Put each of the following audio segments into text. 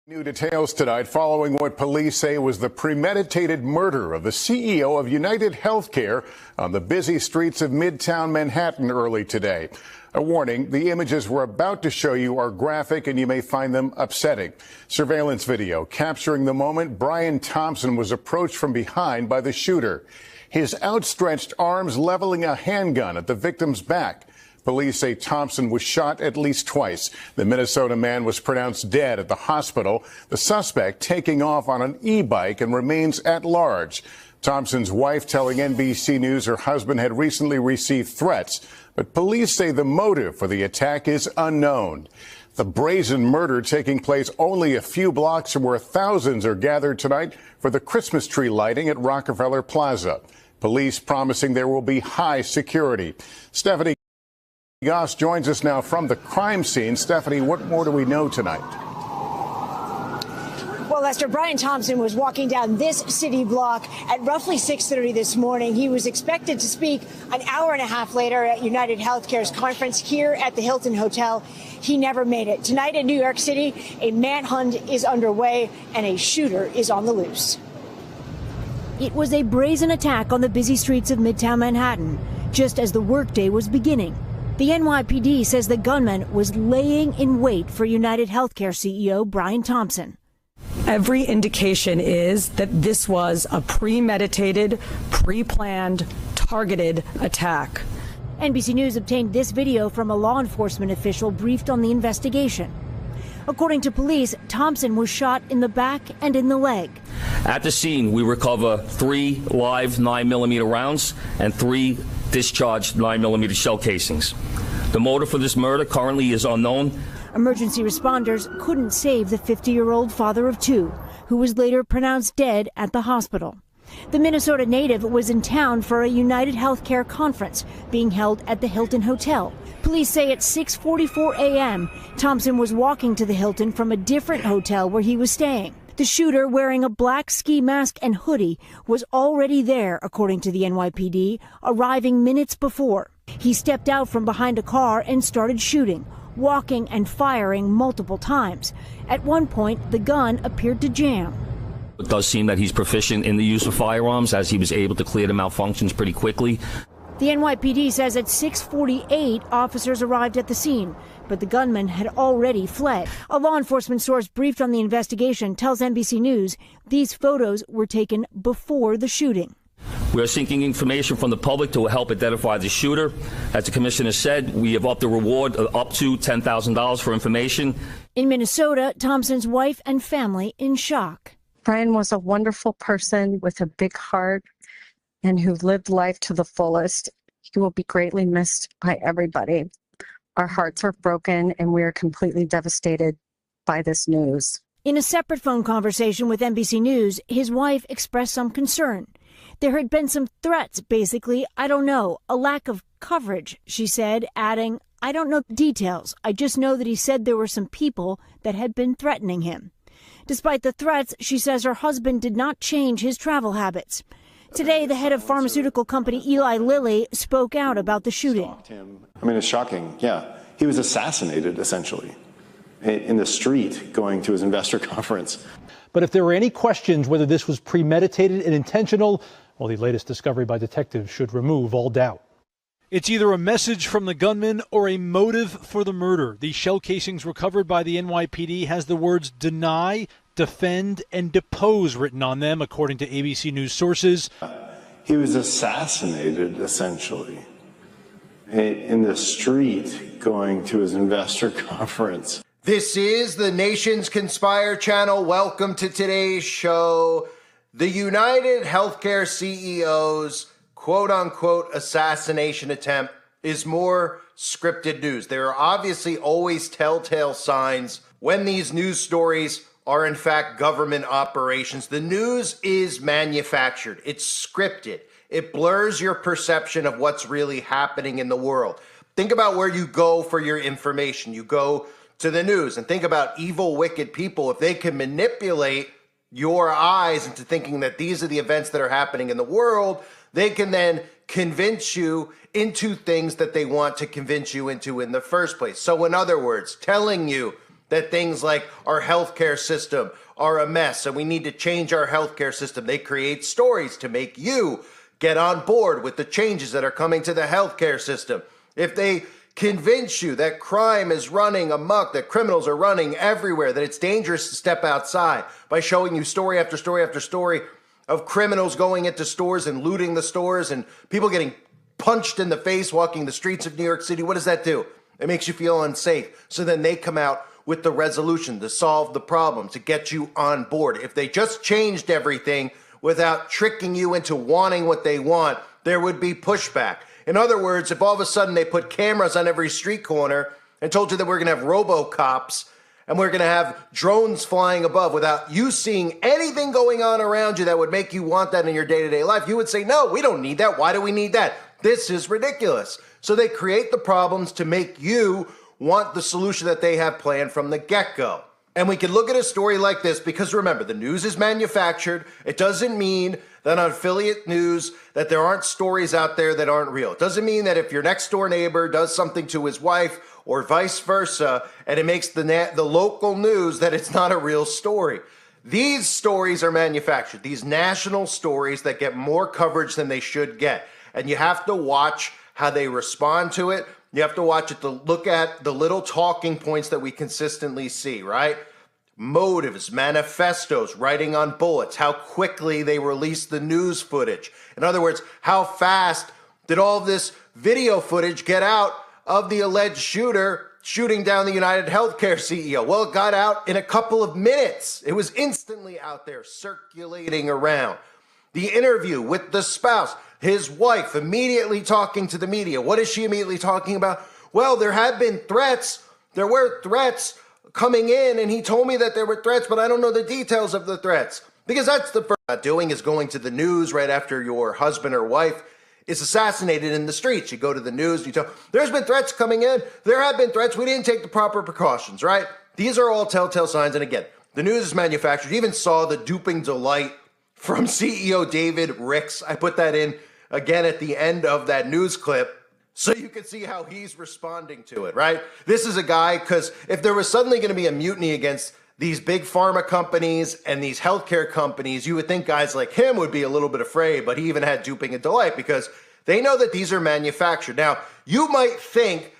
New details tonight following what police say was the premeditated murder of the CEO of United Healthcare on the busy streets of Midtown Manhattan early today. A warning, the images we're about to show you are graphic and you may find them upsetting. Surveillance video capturing the moment Brian Thompson was approached from behind by the shooter, his outstretched arms leveling a handgun at the victim's back. Police say Thompson was shot at least twice. The Minnesota man was pronounced dead at the hospital. The suspect taking off on an e-bike and remains at large. Thompson's wife telling NBC News her husband had recently received threats, but police say the motive for the attack is unknown. The brazen murder taking place only a few blocks from where thousands are gathered tonight for the Christmas tree lighting at Rockefeller Plaza. Police promising there will be high security. Stephanie Goss joins us now from the crime scene. Stephanie, what more do we know tonight? Well, Lester, Brian Thompson was walking down this city block at roughly 6:30 this morning. He was expected to speak an hour and a half later at United Healthcare's conference here at the Hilton Hotel. He never made it. Tonight in New York City, a manhunt is underway and a shooter is on the loose. It was a brazen attack on the busy streets of Midtown Manhattan, just as the workday was beginning. The NYPD says the gunman was laying in wait for United Healthcare CEO Brian Thompson. Every indication is that this was a premeditated, pre-planned, targeted attack. NBC News obtained this video from a law enforcement official briefed on the investigation. According to police, Thompson was shot in the back and in the leg. At the scene, we recover 3 live 9mm rounds and 3 discharged 9mm shell casings. The motive for this murder currently is unknown. Emergency responders couldn't save the 50-year-old father of 2, who was later pronounced dead at the hospital. The Minnesota native was in town for a United Healthcare conference being held at the Hilton Hotel. Police say at 6:44 a.m., Thompson was walking to the Hilton from a different hotel where he was staying. The shooter, wearing a black ski mask and hoodie, was already there, according to the NYPD, arriving minutes before. He stepped out from behind a car and started shooting, walking and firing multiple times. At one point, the gun appeared to jam. It does seem that he's proficient in the use of firearms, as he was able to clear the malfunctions pretty quickly. The NYPD says at 6:48, officers arrived at the scene, but the gunman had already fled. A law enforcement source briefed on the investigation tells NBC News these photos were taken before the shooting. We are seeking information from the public to help identify the shooter. As the commissioner said, we have upped the reward up to $10,000 for information. In Minnesota, Thompson's wife and family in shock. Brian was a wonderful person with a big heart and who lived life to the fullest. He will be greatly missed by everybody. Our hearts are broken and we are completely devastated by this news. In a separate phone conversation with NBC News, his wife expressed some concern. There had been some threats, basically, I don't know, a lack of coverage, she said, adding, I don't know details. I just know that he said there were some people that had been threatening him. Despite the threats, she says her husband did not change his travel habits. Today, the head of pharmaceutical company Eli Lilly spoke out about the shooting. I mean, it's shocking. Yeah, he was assassinated, essentially, in the street going to his investor conference. But if there were any questions whether this was premeditated and intentional, well, the latest discovery by detectives should remove all doubt. It's either a message from the gunman or a motive for the murder. The shell casings recovered by the NYPD has the words deny, defend, and depose written on them, according to ABC News sources. He was assassinated, essentially, in the street going to his investor conference. This is the Nation's Conspire channel. Welcome to today's show. The United Healthcare CEO's quote-unquote assassination attempt is more scripted news. There are obviously always telltale signs when these news stories are in fact government operations. The news is manufactured. It's scripted. It blurs your perception of what's really happening in the world. Think about where you go for your information. You go to the news, and think about evil, wicked people. If they can manipulate your eyes into thinking that these are the events that are happening in the world, they can then convince you into things that they want to convince you into in the first place. So in other words, telling you that things like our healthcare system are a mess and we need to change our healthcare system. They create stories to make you get on board with the changes that are coming to the healthcare system. If they convince you that crime is running amok, that criminals are running everywhere, that it's dangerous to step outside by showing you story after story after story of criminals going into stores and looting the stores and people getting punched in the face walking the streets of New York City, what does that do? It makes you feel unsafe. So then they come out with the resolution to solve the problem, to get you on board. If they just changed everything without tricking you into wanting what they want, there would be pushback. In other words, if all of a sudden they put cameras on every street corner and told you that we're going to have robo-cops and we're going to have drones flying above without you seeing anything going on around you that would make you want that in your day-to-day life, you would say, no, we don't need that. Why do we need that? This is ridiculous. So they create the problems to make you want the solution that they have planned from the get-go. And we can look at a story like this because remember, the news is manufactured. It doesn't mean that on affiliate news that there aren't stories out there that aren't real. It doesn't mean that if your next door neighbor does something to his wife or vice versa, and it makes the local news that it's not a real story. These stories are manufactured. These national stories that get more coverage than they should get. And you have to watch how they respond to it. You have to watch it to look at the little talking points that we consistently see, right? Motives, manifestos, writing on bullets, how quickly they release the news footage. In other words, how fast did all this video footage get out of the alleged shooter shooting down the United Healthcare CEO? Well, it got out in a couple of minutes. It was instantly out there circulating around. The interview with the spouse, his wife immediately talking to the media. What is she immediately talking about? Well, there have been threats. There were threats coming in, and he told me that there were threats, but I don't know the details of the threats. Because that's the first thing doing is going to the news right after your husband or wife is assassinated in the streets. You go to the news, you tell, there's been threats coming in. There have been threats. We didn't take the proper precautions, right? These are all telltale signs. And again, the news is manufactured. You even saw the duping delight from CEO David Ricks. I put that in again at the end of that news clip so you can see how he's responding to it, right? This is a guy, because if there was suddenly going to be a mutiny against these big pharma companies and these healthcare companies, you would think guys like him would be a little bit afraid, but he even had duping and delight because they know that these are manufactured. Now, you might think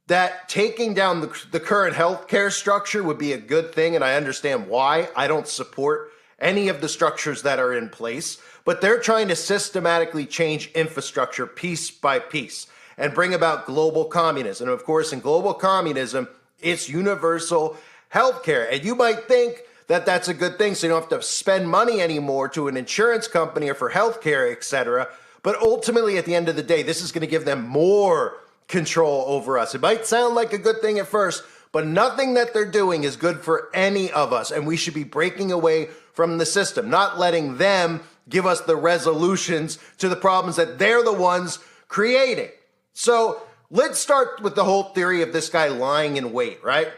that taking down the current healthcare structure would be a good thing, and I understand why. I don't support any of the structures that are in place, but they're trying to systematically change infrastructure piece by piece and bring about global communism. And of course, in global communism, it's universal healthcare. And you might think that that's a good thing, so you don't have to spend money anymore to an insurance company or for healthcare, etc. But ultimately, at the end of the day, this is going to give them more control over us. It might sound like a good thing at first, but nothing that they're doing is good for any of us. And we should be breaking away from the system, not letting them give us the resolutions to the problems that they're the ones creating. So let's start with the whole theory of this guy lying in wait, right?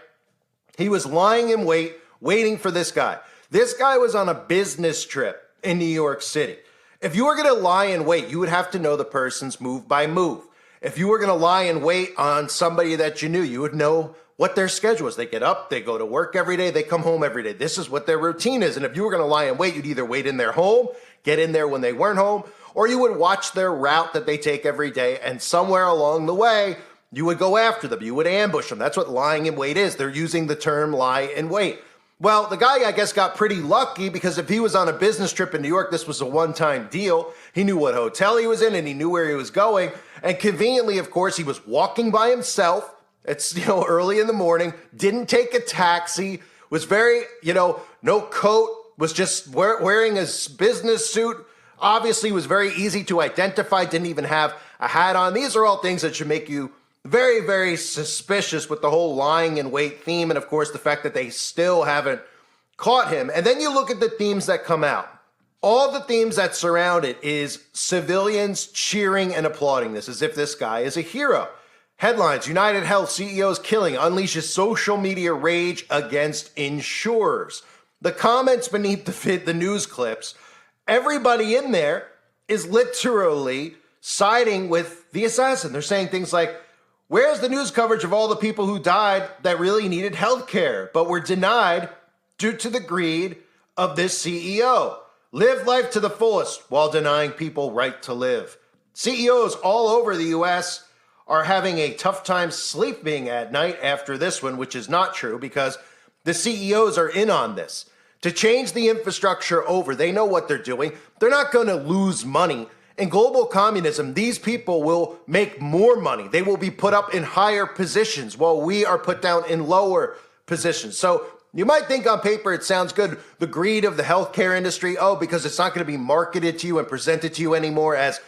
He was lying in wait, waiting for this guy. This guy was on a business trip in New York City. If you were going to lie in wait, you would have to know the person's move by move. If you were going to lie in wait on somebody that you knew, you would know what their schedule is. They get up, they go to work every day, they come home every day. This is what their routine is. And if you were going to lie in wait, you'd either wait in their home, get in there when they weren't home, or you would watch their route that they take every day, and somewhere along the way, you would go after them. You would ambush them. That's what lying in wait is. They're using the term lie in wait. Well, the guy, I guess, got pretty lucky because if he was on a business trip in New York, this was a one-time deal. He knew what hotel he was in and he knew where he was going. And conveniently, of course, he was walking by himself. It's, early in the morning, didn't take a taxi, was very, no coat, was just wearing his business suit. Obviously, was very easy to identify, didn't even have a hat on. These are all things that should make you very, very suspicious with the whole lying in wait theme. And of course, the fact that they still haven't caught him. And then you look at the themes that come out. All the themes that surround it is civilians cheering and applauding this as if this guy is a hero. Headlines, United Health CEO's killing unleashes social media rage against insurers. The comments beneath the news clips, everybody in there is literally siding with the assassin. They're saying things like, Where's the news coverage of all the people who died that really needed health care, but were denied due to the greed of this CEO? Live life to the fullest while denying people right to live. CEOs all over the U.S. are having a tough time sleeping at night after this one, which is not true because the CEOs are in on this. To change the infrastructure over, they know what they're doing. They're not going to lose money. In global communism, these people will make more money. They will be put up in higher positions while we are put down in lower positions. So you might think on paper it sounds good, the greed of the healthcare industry, because it's not going to be marketed to you and presented to you anymore as,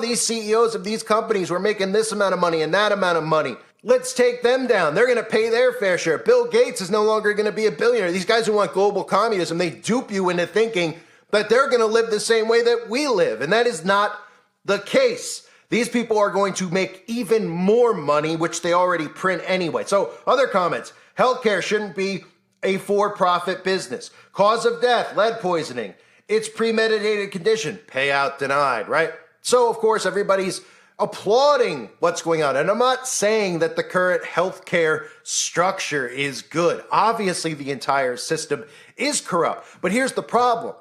these CEOs of these companies were making this amount of money and that amount of money. Let's take them down. They're going to pay their fair share. Bill Gates is no longer going to be a billionaire. These guys who want global communism, they dupe you into thinking that they're going to live the same way that we live. And that is not the case. These people are going to make even more money, which they already print anyway. So other comments, healthcare shouldn't be a for-profit business. Cause of death, lead poisoning. It's premeditated condition, payout denied, right? So of course, everybody's applauding what's going on. And I'm not saying that the current healthcare structure is good. Obviously, the entire system is corrupt. But here's the problem.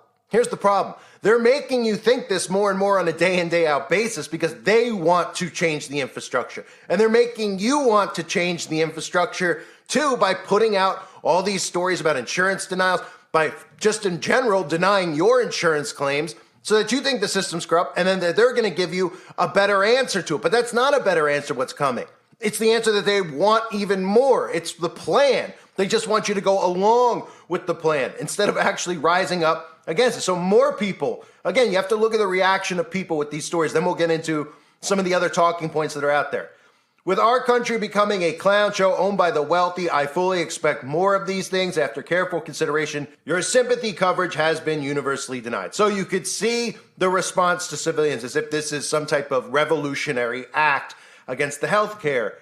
They're making you think this more and more on a day in, day out basis because they want to change the infrastructure. And they're making you want to change the infrastructure too by putting out all these stories about insurance denials, by just in general denying your insurance claims so that you think the system's corrupt and then that they're going to give you a better answer to it. But that's not a better answer what's coming. It's the answer that they want even more. It's the plan. They just want you to go along with the plan instead of actually rising up against it. So more people, again, you have to look at the reaction of people with these stories. Then we'll get into some of the other talking points that are out there. With our country becoming a clown show owned by the wealthy, I fully expect more of these things. After careful consideration, your sympathy coverage has been universally denied. So you could see the response to civilians as if this is some type of revolutionary act against the healthcare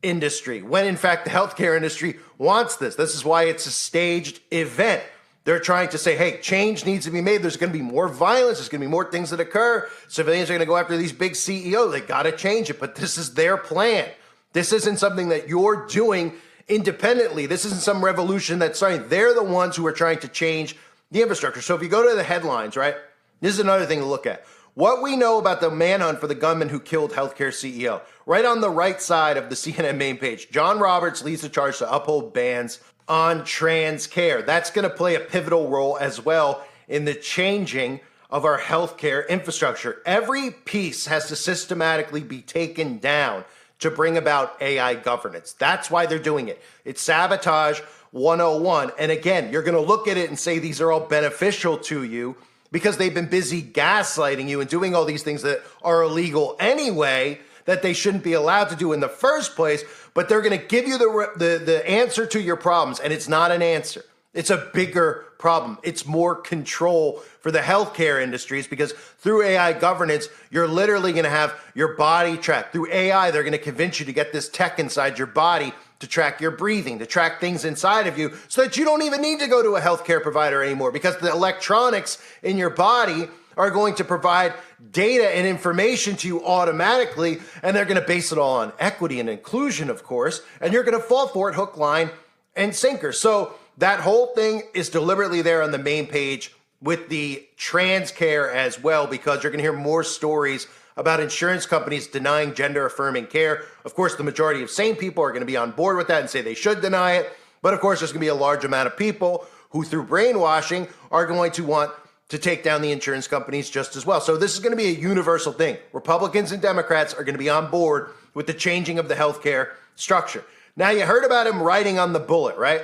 industry, when in fact the healthcare industry wants this. This is why it's a staged event. They're trying to say, hey, change needs to be made. There's going to be more violence. There's going to be more things that occur. Civilians are going to go after these big CEOs. They got to change it. But this is their plan. This isn't something that you're doing independently. This isn't some revolution that's starting. They're the ones who are trying to change the infrastructure. So if you go to the headlines, right, this is another thing to look at. What we know about the manhunt for the gunman who killed healthcare CEO. Right on the right side of the CNN main page, John Roberts leads the charge to uphold bans on trans care. That's going to play a pivotal role as well in the changing of our healthcare infrastructure. Every piece has to systematically be taken down to bring about AI governance. That's why they're doing it. It's sabotage 101. And again, you're going to look at it and say these are all beneficial to you because they've been busy gaslighting you and doing all these things that are illegal anyway, that they shouldn't be allowed to do in the first place, but they're going to give you the answer to your problems, and it's not an answer. It's a bigger problem. It's more control for the healthcare industries because through AI governance, you're literally going to have your body tracked. Through AI, they're going to convince you to get this tech inside your body to track your breathing, to track things inside of you so that you don't even need to go to a healthcare provider anymore because the electronics in your body are going to provide data and information to you automatically, and they're going to base it all on equity and inclusion, of course, and you're going to fall for it hook, line, and sinker. So that whole thing is deliberately there on the main page with the trans care as well, because you're going to hear more stories about insurance companies denying gender-affirming care. Of course, the majority of sane people are going to be on board with that and say they should deny it, but of course, there's going to be a large amount of people who, through brainwashing, are going to want to take down the insurance companies just as well. So this is going to be a universal thing. Republicans and Democrats are going to be on board with the changing of the healthcare structure. Now, you heard about him writing on the bullet, right?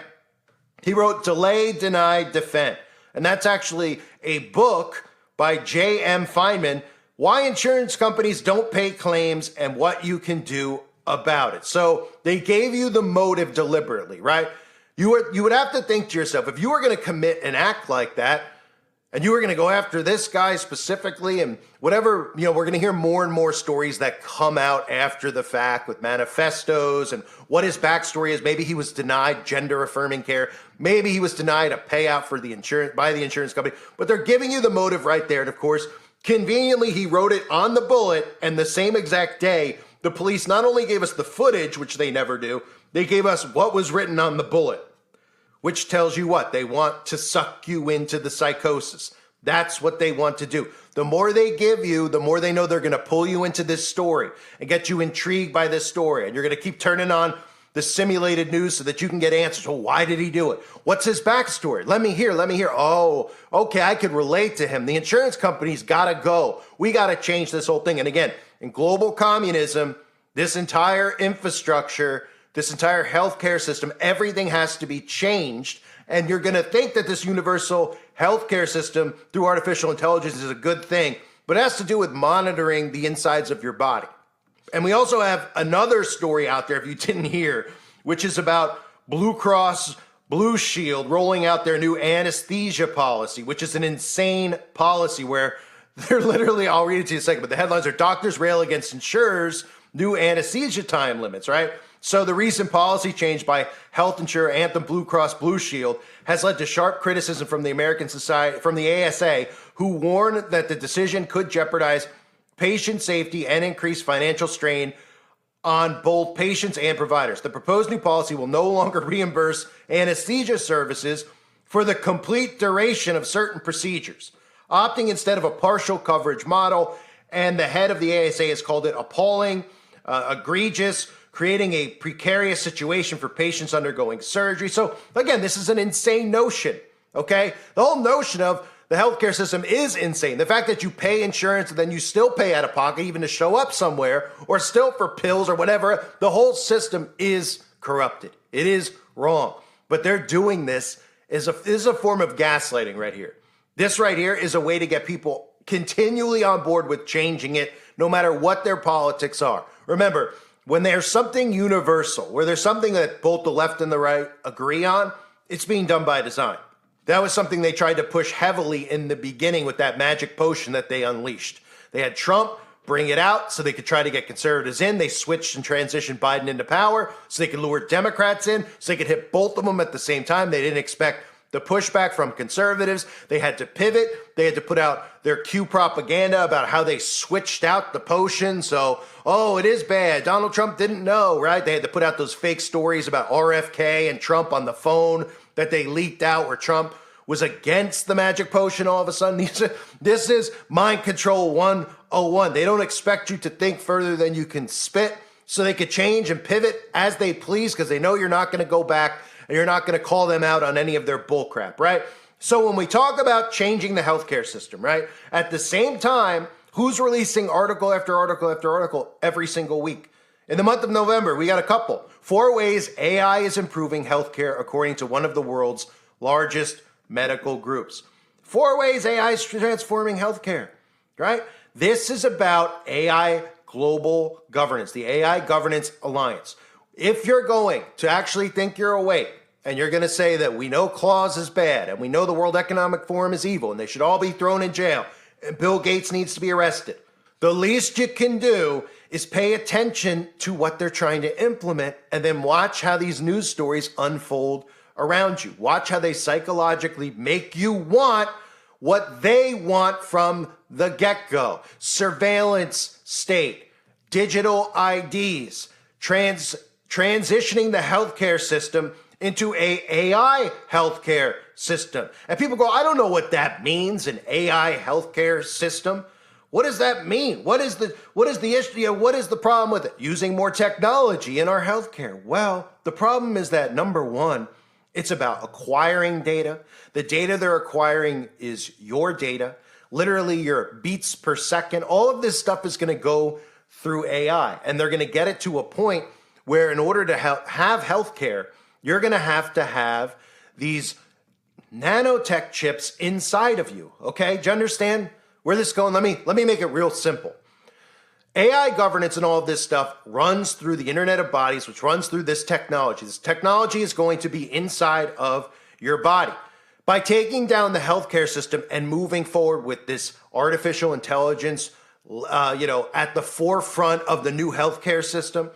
He wrote Delay, Deny, Defend. And that's actually a book by J.M. Feynman, Why Insurance Companies Don't Pay Claims and What You Can Do About It. So they gave you the motive deliberately, right? You would have to think to yourself, if you were going to commit an act like that, and you were going to go after this guy specifically and whatever, we're going to hear more and more stories that come out after the fact with manifestos and what his backstory is. Maybe he was denied gender affirming care. Maybe he was denied a payout for the insurance by the insurance company, but they're giving you the motive right there. And of course, conveniently, he wrote it on the bullet and the same exact day The police not only gave us the footage, which they never do, they gave us what was written on the bullet, which tells you what? They want to suck you into the psychosis. That's what they want to do. The more they give you, the more they know they're going to pull you into this story and get you intrigued by this story. And you're going to keep turning on the simulated news so that you can get answers. Well, why did he do it? What's his backstory? Let me hear. Oh, okay, I could relate to him. The insurance company's got to go. We got to change this whole thing. And again, in global communism, this entire infrastructure, this entire healthcare system, everything has to be changed. And you're going to think that this universal healthcare system through artificial intelligence is a good thing, but it has to do with monitoring the insides of your body. And we also have another story out there, if you didn't hear, which is about Blue Cross Blue Shield rolling out their new anesthesia policy, which is an insane policy where they're literally, I'll read it to you in a second, but the headlines are doctors rail against insurers, new anesthesia time limits, right? So the recent policy change by health insurer Anthem Blue Cross Blue Shield has led to sharp criticism from the American Society, from the ASA, who warn that the decision could jeopardize patient safety and increase financial strain on both patients and providers. The proposed new policy will no longer reimburse anesthesia services for the complete duration of certain procedures, opting instead of a partial coverage model. And the head of the ASA has called it appalling, egregious, creating a precarious situation for patients undergoing surgery. So again, this is an insane notion, okay? The whole notion of the healthcare system is insane. The fact that you pay insurance and then you still pay out of pocket even to show up somewhere or still for pills or whatever, the whole system is corrupted. It is wrong. But they're doing this is a form of gaslighting right here. This right here is a way to get people continually on board with changing it, no matter what their politics are. Remember, when there's something universal, where there's something that both the left and the right agree on, it's being done by design. That was something they tried to push heavily in the beginning with that magic potion that they unleashed. They had Trump bring it out so they could try to get conservatives in. They switched and transitioned Biden into power so they could lure Democrats in, so they could hit both of them at the same time. They didn't expect the pushback from conservatives. They had to pivot. They had to put out their Q propaganda about how they switched out the potion. So, oh, it is bad. Donald Trump didn't know, right? They had to put out those fake stories about RFK and Trump on the phone that they leaked out where Trump was against the magic potion all of a sudden. This is mind control 101. They don't expect you to think further than you can spit, so they could change and pivot as they please because they know you're not going to go back and you're not going to call them out on any of their bullcrap, right? So when we talk about changing the healthcare system, right, at the same time, who's releasing article after article after article every single week? In the month of November, we got a couple. 4 ways AI is improving healthcare according to one of the world's largest medical groups. 4 ways AI is transforming healthcare, right? This is about AI global governance, the AI Governance Alliance. If you're going to actually think you're awake and you're going to say that we know Claus is bad and we know the World Economic Forum is evil and they should all be thrown in jail and Bill Gates needs to be arrested, the least you can do is pay attention to what they're trying to implement and then watch how these news stories unfold around you. Watch how they psychologically make you want what they want from the get-go. Surveillance state, digital IDs, transitioning the healthcare system into a AI healthcare system. And people go, I don't know what that means, an AI healthcare system. What does that mean? What is the issue? What is the problem with it? Using more technology in our healthcare. Well, the problem is that number one, it's about acquiring data. The data they're acquiring is your data, literally your beats per second. All of this stuff is going to go through AI, and they're going to get it to a point where in order to have healthcare, you're going to have these nanotech chips inside of you. Okay, do you understand where this is going? Let me make it real simple. AI governance and all of this stuff runs through the Internet of Bodies, which runs through this technology. This technology is going to be inside of your body. By taking down the healthcare system and moving forward with this artificial intelligence, at the forefront of the new healthcare system,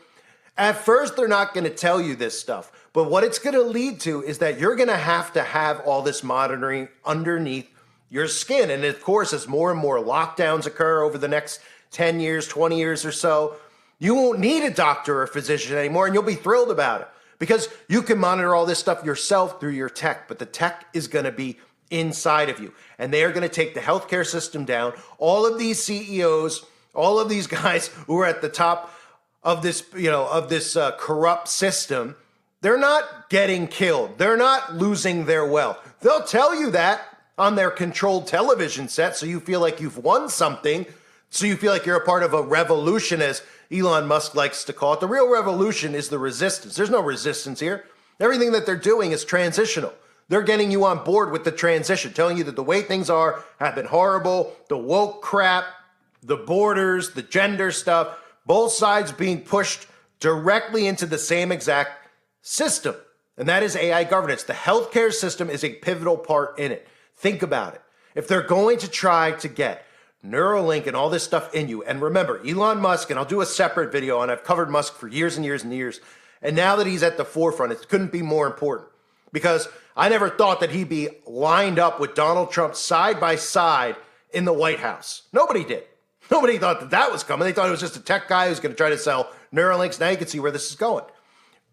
at first they're not going to tell you this stuff. But what it's going to lead to is that you're going to have all this monitoring underneath your skin. And of course, as more and more lockdowns occur over the next 10 years, 20 years or so, You won't need a doctor or a physician anymore, and you'll be thrilled about it because you can monitor all this stuff yourself through your tech, but the tech is going to be inside of you, and they are going to take the healthcare system down. All of these CEOs, all of these guys who are at the top of this, corrupt system, they're not getting killed. They're not losing their wealth. They'll tell you that on their controlled television set, so you feel like you've won something, so you feel like you're a part of a revolution, as Elon Musk likes to call it. The real revolution is the resistance. There's no resistance here. Everything that they're doing is transitional. They're getting you on board with the transition, telling you that the way things are have been horrible, the woke crap, the borders, the gender stuff, both sides being pushed directly into the same exact system, and that is AI governance. The healthcare system is a pivotal part in it. Think about it. If they're going to try to get Neuralink and all this stuff in you, and remember, Elon Musk, and I'll do a separate video, and I've covered Musk for years and years and years, and now that he's at the forefront, it couldn't be more important, because I never thought that he'd be lined up with Donald Trump side by side in the White House. Nobody did. Nobody thought that that was coming. They thought it was just a tech guy who's going to try to sell Neuralinks. Now you can see where this is going.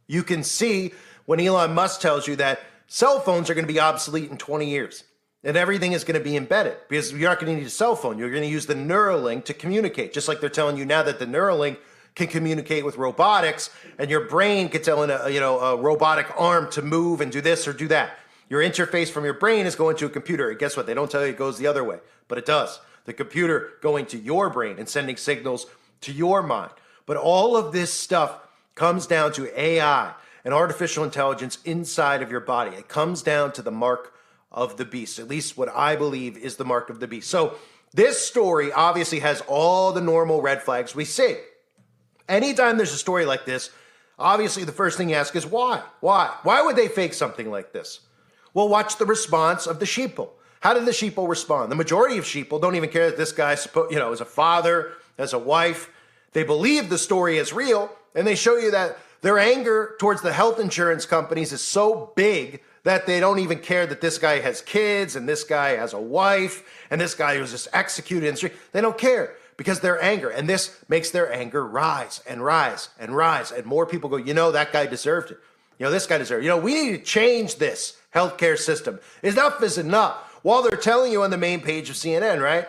You can see when Elon Musk tells you that cell phones are going to be obsolete in 20 years and everything is going to be embedded, because you're not going to need a cell phone. You're going to use the Neuralink to communicate, just like they're telling you now that the Neuralink can communicate with robotics, and your brain can tell a robotic arm to move and do this or do that. Your interface from your brain is going to a computer. And guess what? They don't tell you it goes the other way, but it does. The computer going to your brain and sending signals to your mind. But all of this stuff comes down to AI and artificial intelligence inside of your body. It comes down to the mark of the beast, at least what I believe is the mark of the beast. So this story obviously has all the normal red flags we see. Anytime there's a story like this, obviously the first thing you ask is why? Why? Why would they fake something like this? Well, watch the response of the sheeple. How did the sheeple respond? The majority of sheeple don't even care that this guy, is a father, as a wife. They believe the story is real, and they show you that their anger towards the health insurance companies is so big that they don't even care that this guy has kids, and this guy has a wife, and this guy was just executed in the street. They don't care because their anger, and this makes their anger rise and rise and rise. And more people go, that guy deserved it. This guy deserved it. We need to change this healthcare system. Enough is enough. While they're telling you on the main page of CNN, right,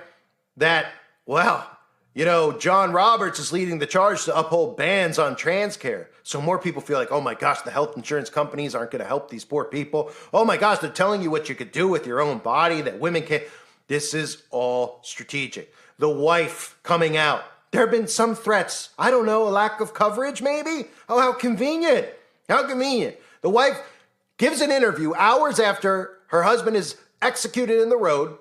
that, John Roberts is leading the charge to uphold bans on trans care. So more people feel like, oh my gosh, the health insurance companies aren't going to help these poor people. Oh my gosh, they're telling you what you could do with your own body, that women can't. This is all strategic. The wife coming out. There have been some threats. I don't know, a lack of coverage maybe? Oh, how convenient. How convenient. The wife gives an interview hours after her husband is executed in the road,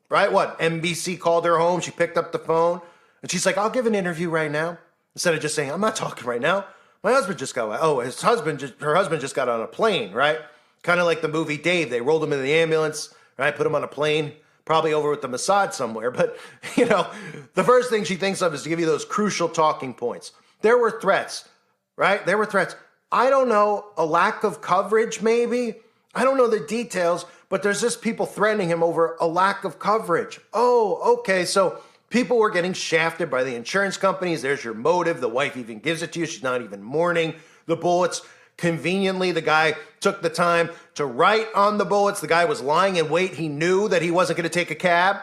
right? What? NBC called her home. She picked up the phone and she's like, I'll give an interview right now. Instead of just saying, I'm not talking right now. My husband just got, her husband just got on a plane, right? Kind of like the movie Dave. They rolled him in the ambulance, right? Put him on a plane, probably over with the Mossad somewhere. But, the first thing she thinks of is to give you those crucial talking points. There were threats, right? There were threats. I don't know, a lack of coverage maybe? I don't know the details, but there's just people threatening him over a lack of coverage. Oh, okay, so people were getting shafted by the insurance companies. There's your motive. The wife even gives it to you. She's not even mourning the bullets. Conveniently, the guy took the time to write on the bullets. The guy was lying in wait. He knew that he wasn't going to take a cab.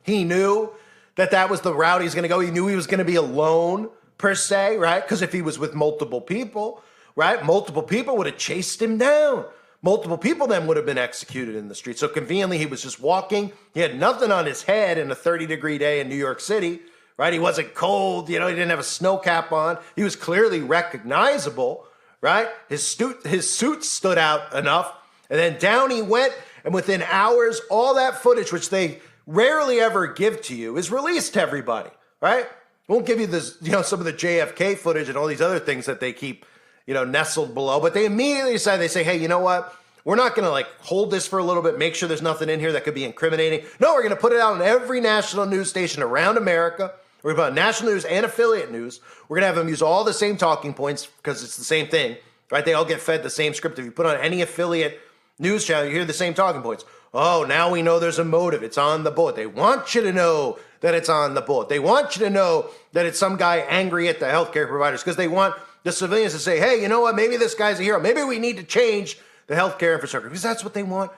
He knew that that was the route he's going to go. He knew he was going to be alone, per se, right? Because if he was with multiple people, right, multiple people would have chased him down. Multiple people then would have been executed in the street. So conveniently, he was just walking. He had nothing on his head in a 30-degree day in New York City, right? He wasn't cold. He didn't have a snow cap on. He was clearly recognizable, right? His suit stood out enough. And then down he went. And within hours, all that footage, which they rarely ever give to you, is released to everybody, right? Won't give you this, some of the JFK footage and all these other things that they keep nestled below, but they immediately decide, they say, hey, you know what? We're not going to hold this for a little bit, make sure there's nothing in here that could be incriminating. No, we're going to put it out on every national news station around America. We're going to put on national news and affiliate news. We're going to have them use all the same talking points because it's the same thing, right? They all get fed the same script. If you put on any affiliate news channel, you hear the same talking points. Oh, now we know there's a motive. It's on the bullet. They want you to know that it's on the bullet. They want you to know that it's some guy angry at the healthcare providers because they want the civilians to say, hey, you know what? Maybe this guy's a hero. Maybe we need to change the healthcare infrastructure because that's what they want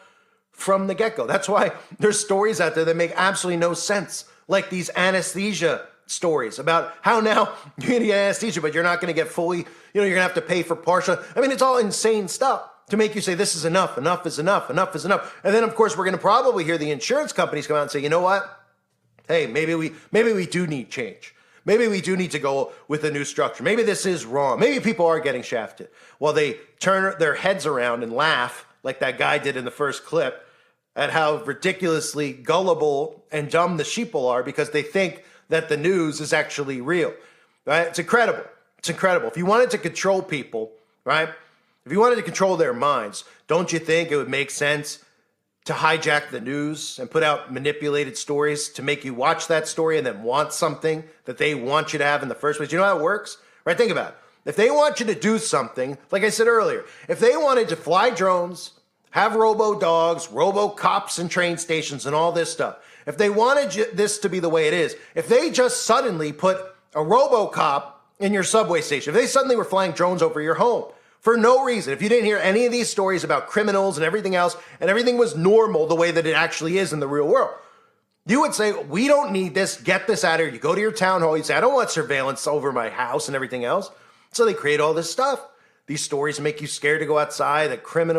from the get-go. That's why there's stories out there that make absolutely no sense, like these anesthesia stories about how now you need anesthesia, but you're not going to get fully, you're going to have to pay for partial. I mean, it's all insane stuff to make you say this is enough, enough is enough, enough is enough. And then, of course, we're going to probably hear the insurance companies come out and say, you know what? Hey, maybe we do need change. Maybe we do need to go with a new structure. Maybe this is wrong. Maybe people are getting shafted. Well, they turn their heads around and laugh like that guy did in the first clip at how ridiculously gullible and dumb the sheeple are because they think that the news is actually real, right? It's incredible. It's incredible. If you wanted to control people, right? If you wanted to control their minds, don't you think it would make sense to hijack the news and put out manipulated stories to make you watch that story and then want something that they want you to have in the first place? You know how it works? Right? Think about it. If they want you to do something, like I said earlier, if they wanted to fly drones, have robo-dogs, robo-cops in train stations and all this stuff, if they wanted this to be the way it is, if they just suddenly put a robo-cop in your subway station, if they suddenly were flying drones over your home, for no reason, if you didn't hear any of these stories about criminals and everything else, and everything was normal the way that it actually is in the real world, you would say, we don't need this, get this out of here. You go to your town hall, you say, I don't want surveillance over my house and everything else. So they create all this stuff. These stories make you scared to go outside, that crime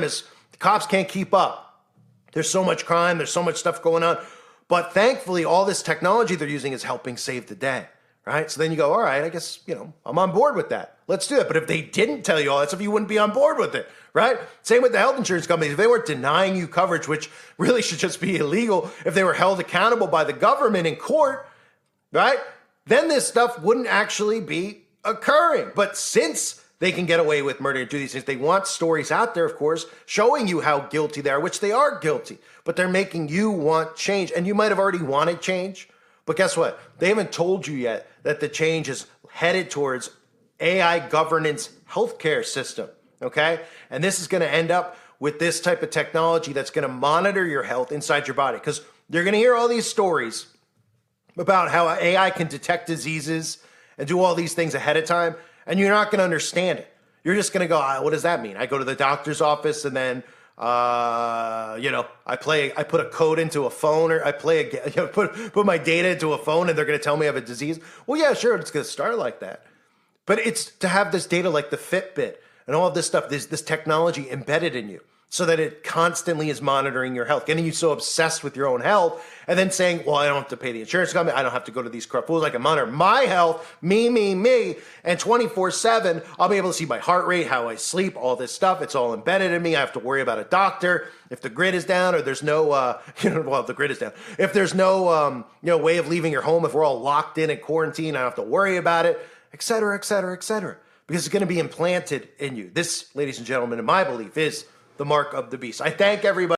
is, the cops can't keep up. There's so much crime, there's so much stuff going on. But thankfully, all this technology they're using is helping save the day, right? So then you go, all right, I guess, I'm on board with that. Let's do it. But if they didn't tell you all that stuff, you wouldn't be on board with it, right? Same with the health insurance companies. If they weren't denying you coverage, which really should just be illegal, if they were held accountable by the government in court, right? Then this stuff wouldn't actually be occurring. But since they can get away with murder and do these things, they want stories out there, of course, showing you how guilty they are, which they are guilty. But they're making you want change. And you might have already wanted change. But guess what? They haven't told you yet that the change is headed towards AI governance healthcare system, okay? And this is going to end up with this type of technology that's going to monitor your health inside your body, because you're going to hear all these stories about how AI can detect diseases and do all these things ahead of time, and you're not going to understand it. You're just going to go, what does that mean? I go to the doctor's office and then I put a code into a phone, or I put my data into a phone, and they're going to tell me I have a disease. Well, yeah, sure, it's going to start like that. But it's to have this data like the Fitbit and all of this stuff, this technology embedded in you so that it constantly is monitoring your health, getting you so obsessed with your own health, and then saying, well, I don't have to pay the insurance company. I don't have to go to these corrupt fools. I can monitor my health, me, and 24/7, I'll be able to see my heart rate, how I sleep, all this stuff. It's all embedded in me. I have to worry about a doctor if the grid is down, or there's no, the grid is down. If there's no, way of leaving your home, if we're all locked in quarantine, I don't have to worry about it, et cetera, et cetera, et cetera, because it's going to be implanted in you. This, ladies and gentlemen, in my belief, is the mark of the beast. I thank everybody.